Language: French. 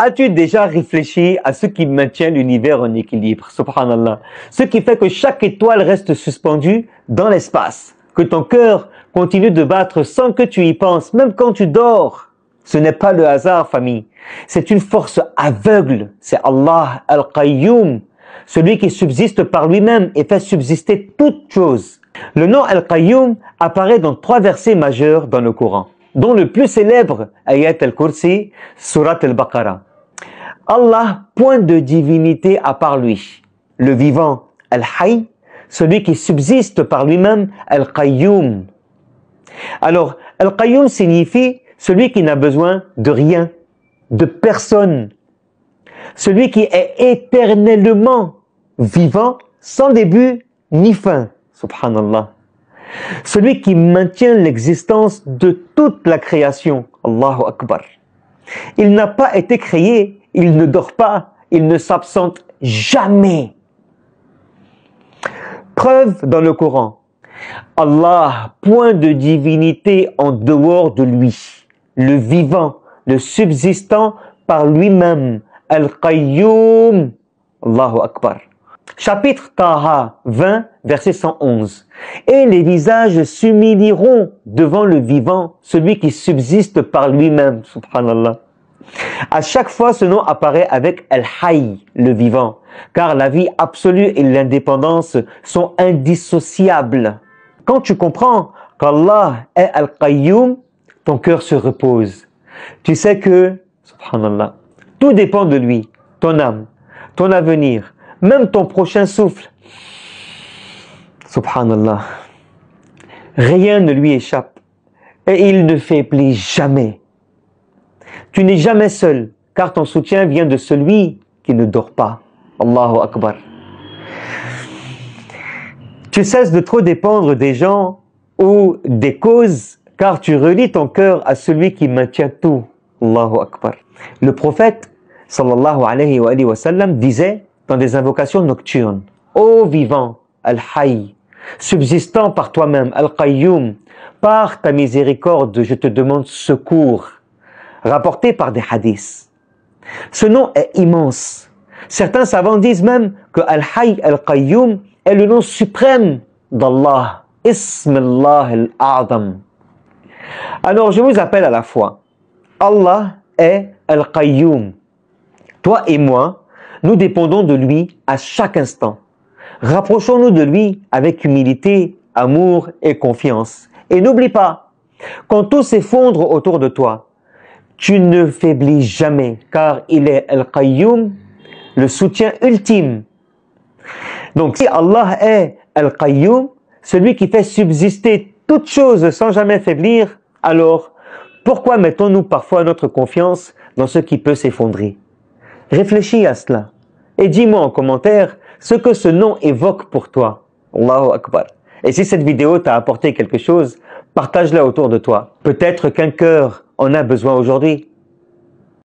As-tu déjà réfléchi à ce qui maintient l'univers en équilibre, subhanallah? Ce qui fait que chaque étoile reste suspendue dans l'espace, que ton cœur continue de battre sans que tu y penses, même quand tu dors. Ce n'est pas le hasard, famille. C'est une force aveugle. C'est Allah Al-Qayyum, celui qui subsiste par lui-même et fait subsister toute chose. Le nom Al-Qayyum apparaît dans 3 versets majeurs dans le Coran, dont le plus célèbre, Ayat al-Kursi, Surat al-Baqarah. Allah, point de divinité à part lui. Le vivant, Al-Hayy, celui qui subsiste par lui-même, Al-Qayyum. Alors, Al-Qayyum signifie celui qui n'a besoin de rien, de personne. Celui qui est éternellement vivant, sans début ni fin. Subhanallah. Celui qui maintient l'existence de toute la création. Allahu Akbar. Il n'a pas été créé, il ne dort pas, il ne s'absente jamais. Preuve dans le Coran. Allah, point de divinité en dehors de lui. Le vivant, le subsistant par lui-même. Al-Qayyum. Allahu Akbar. Chapitre Taha 20, verset 111. Et les visages s'humilieront devant le vivant, celui qui subsiste par lui-même. Subhanallah. À chaque fois, ce nom apparaît avec Al-Hayy, le vivant, car la vie absolue et l'indépendance sont indissociables. Quand tu comprends qu'Allah est Al-Qayyum, ton cœur se repose. Tu sais que, subhanallah, tout dépend de lui, ton âme, ton avenir, même ton prochain souffle. Subhanallah. Rien ne lui échappe et il ne faiblit jamais. Tu n'es jamais seul, car ton soutien vient de celui qui ne dort pas. Allahu Akbar. Tu cesses de trop dépendre des gens ou des causes, car tu relis ton cœur à celui qui maintient tout. Allahu Akbar. Le prophète, sallallahu alayhi wa sallam, disait dans des invocations nocturnes, ô vivant, Al-Hayy, subsistant par toi-même, Al-Qayyum, par ta miséricorde, je te demande secours. Rapporté par des hadiths. Ce nom est immense. Certains savants disent même que Al-Hayy Al-Qayyum est le nom suprême d'Allah. Ismillah Al-A'zam. Alors je vous appelle à la foi. Allah est Al-Qayyum. Toi et moi, nous dépendons de lui à chaque instant. Rapprochons-nous de lui avec humilité, amour et confiance. Et n'oublie pas, quand tout s'effondre autour de toi, tu ne faiblis jamais, car il est Al-Qayyum, le soutien ultime. Donc, si Allah est Al-Qayyum, celui qui fait subsister toute chose sans jamais faiblir, alors pourquoi mettons-nous parfois notre confiance dans ce qui peut s'effondrer? Réfléchis à cela et dis-moi en commentaire ce que ce nom évoque pour toi. Allahu Akbar. Et si cette vidéo t'a apporté quelque chose, partage-la autour de toi. Peut-être qu'un cœur en a besoin aujourd'hui.